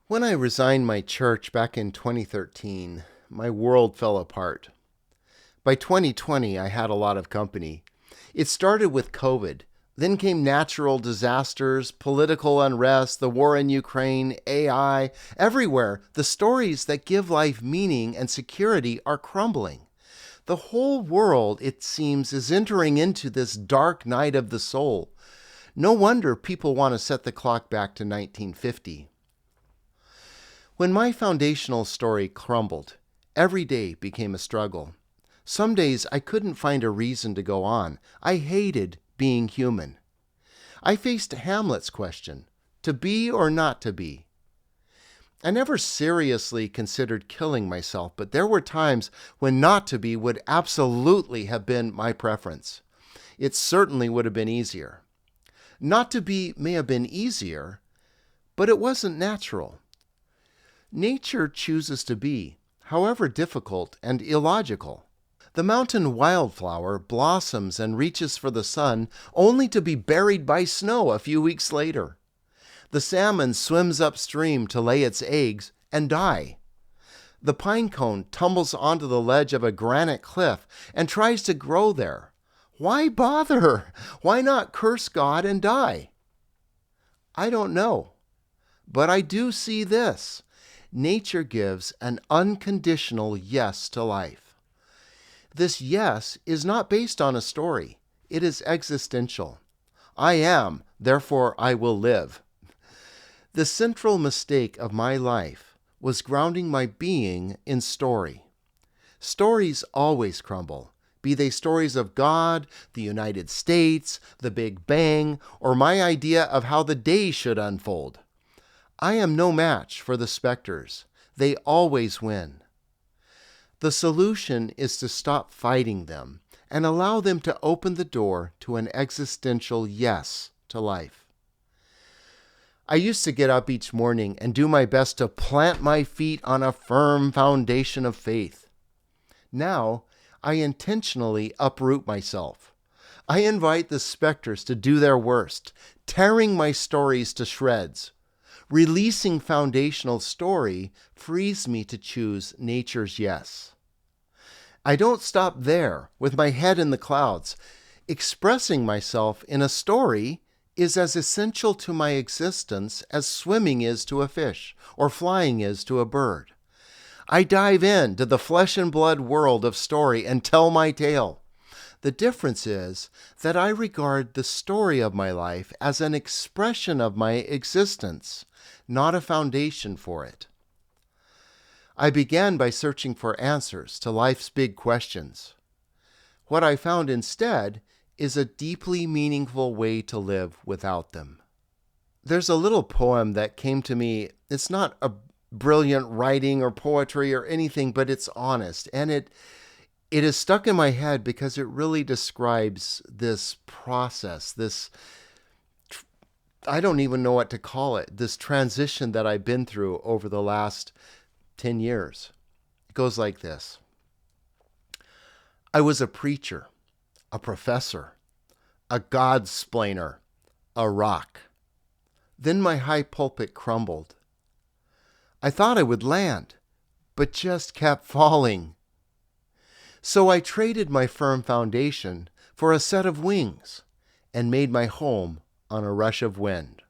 When I resigned my church back in 2013, my world fell apart. By 2020, I had a lot of company. It started with COVID, then came natural disasters, political unrest, the war in Ukraine, AI. Everywhere, the stories that give life meaning and security are crumbling. The whole world, it seems, is entering into this dark night of the soul. No wonder people want to set the clock back to 1950. When my foundational story crumbled, every day became a struggle. Some days I couldn't find a reason to go on. I hated being human. I faced Hamlet's question, to be or not to be. I never seriously considered killing myself, but there were times when not to be would absolutely have been my preference. It certainly would have been easier. Not to be may have been easier, but it wasn't natural. Nature chooses to be, however difficult and illogical. The mountain wildflower blossoms and reaches for the sun only to be buried by snow a few weeks later. The salmon swims upstream to lay its eggs and die. The pine cone tumbles onto the ledge of a granite cliff and tries to grow there. Why bother? Why not curse God and die? I don't know, but I do see this. Nature gives an unconditional yes to life. This yes is not based on a story. It is existential. I am, therefore I will live. The central mistake of my life was grounding my being in story. Stories always crumble, be they stories of God, the United States, the Big Bang, or my idea of how the day should unfold. I am no match for the specters. They always win. The solution is to stop fighting them and allow them to open the door to an existential yes to life. I used to get up each morning and do my best to plant my feet on a firm foundation of faith. Now, I intentionally uproot myself. I invite the specters to do their worst, tearing my stories to shreds. Releasing foundational story frees me to choose nature's yes. I don't stop there with my head in the clouds. Expressing myself in a story is as essential to my existence as swimming is to a fish or flying is to a bird. I dive into the flesh and blood world of story and tell my tale. The difference is that I regard the story of my life as an expression of my existence, not a foundation for it. I began by searching for answers to life's big questions. What I found instead is a deeply meaningful way to live without them. There's a little poem that came to me. It's not a brilliant writing or poetry or anything, but it's honest, and it is stuck in my head because it really describes this process, I don't even know what to call it, this transition that I've been through over the last 10 years. It goes like this. I was a preacher, a professor, a God-splainer, a rock. Then my high pulpit crumbled. I thought I would land, but just kept falling. So I traded my firm foundation for a set of wings and made my home on a rush of wind.